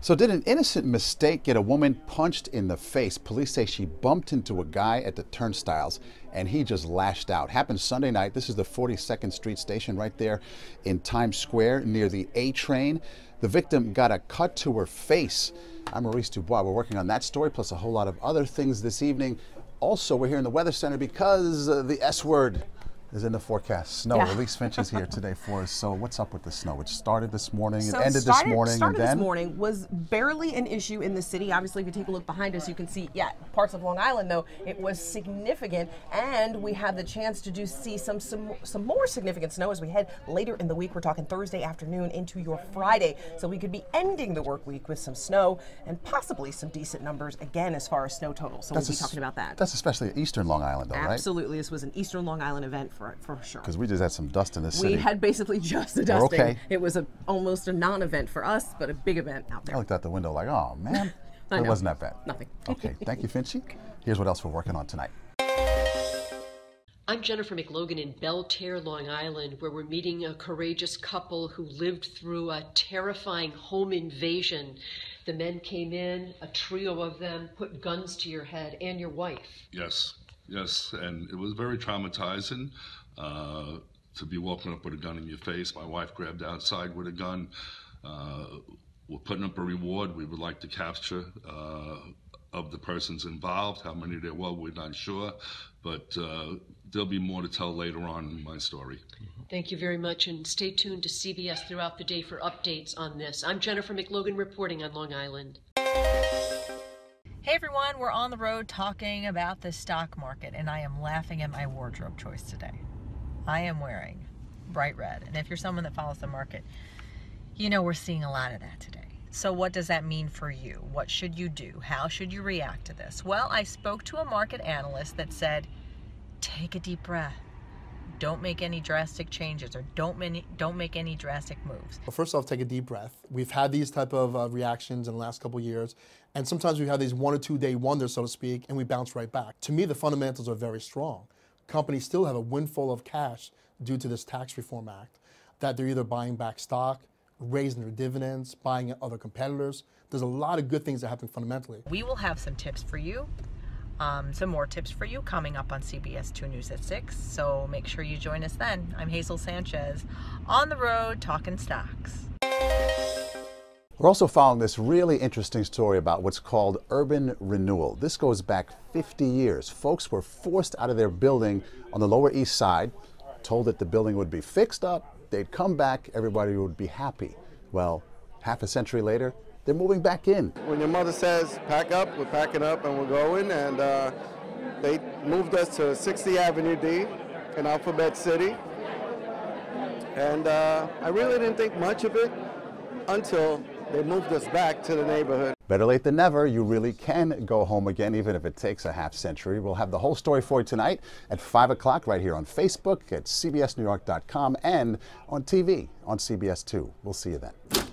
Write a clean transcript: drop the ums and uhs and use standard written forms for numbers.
So did an innocent mistake get a woman punched in the face? Police say she bumped into a guy at the turnstiles and he just lashed out. Happened Sunday night. This is the 42nd Street station right there in Times Square near the A train. The victim got a cut to her face. I'm Maurice DuBois. We're working on that story plus a whole lot of other things this evening. Also, we're here in the Weather Center because the S word is in the forecast. Snow. Yeah. Elise Finch is here today for us. So what's up with the snow? It started this morning, it ended this morning, started this morning, was barely an issue in the city. Obviously, if you take a look behind us, you can see, parts of Long Island, though, it was significant. And we have the chance to see some more significant snow as we head later in the week. We're talking Thursday afternoon into your Friday. So we could be ending the work week with some snow and possibly some decent numbers, again, as far as snow totals. So we'll be talking about that. That's especially Eastern Long Island, though, right? Absolutely. This was an Eastern Long Island event for sure. Because we just had some dust in the city. We had basically just a dusting. Okay. It was almost a non-event for us, but a big event out there. I looked out the window like, oh man, it wasn't that bad. Nothing. Okay, thank you, Finchy. Here's what else we're working on tonight. I'm Jennifer McLogan in Belterre, Long Island, where we're meeting a courageous couple who lived through a terrifying home invasion. The men came in, a trio of them, put guns to your head and your wife. Yes, and it was very traumatizing to be woken up with a gun in your face. My wife grabbed outside with a gun. We're putting up a reward. We would like to capture of the persons involved. How many there were, we're not sure, but there'll be more to tell later on in my story. Thank you very much, and stay tuned to CBS throughout the day for updates on this. I'm Jennifer McLogan reporting on Long Island. Hey everyone, we're on the road talking about the stock market, and I am laughing at my wardrobe choice today. I am wearing bright red, and if you're someone that follows the market, you know we're seeing a lot of that today. So what does that mean for you? What should you do? How should you react to this? Well, I spoke to a market analyst that said, take a deep breath. Don't make any drastic changes, or don't make any drastic moves. Well, first off, take a deep breath. We've had these type of reactions in the last couple of years, and sometimes we have these 1 or 2 day wonders, so to speak, and we bounce right back. To me, the fundamentals are very strong. Companies still have a windfall of cash due to this tax reform act, that they're either buying back stock, raising their dividends, buying at other competitors. There's a lot of good things that happen fundamentally. We will have some tips for you. Some more tips for you coming up on CBS2 News at 6, so make sure you join us then. I'm Hazel Sanchez, on the road talking stocks. We're also following this really interesting story about what's called urban renewal. This goes back 50 years. Folks were forced out of their building on the Lower East Side, told that the building would be fixed up, they'd come back, everybody would be happy. Well, half a century later, they're moving back in. When your mother says, pack up, we're packing up and we're going, and they moved us to 60 Avenue D in Alphabet City. And I really didn't think much of it until they moved us back to the neighborhood. Better late than never. You really can go home again, even if it takes a half century. We'll have the whole story for you tonight at 5 o'clock right here on Facebook, at cbsnewyork.com, and on TV on CBS2. We'll see you then.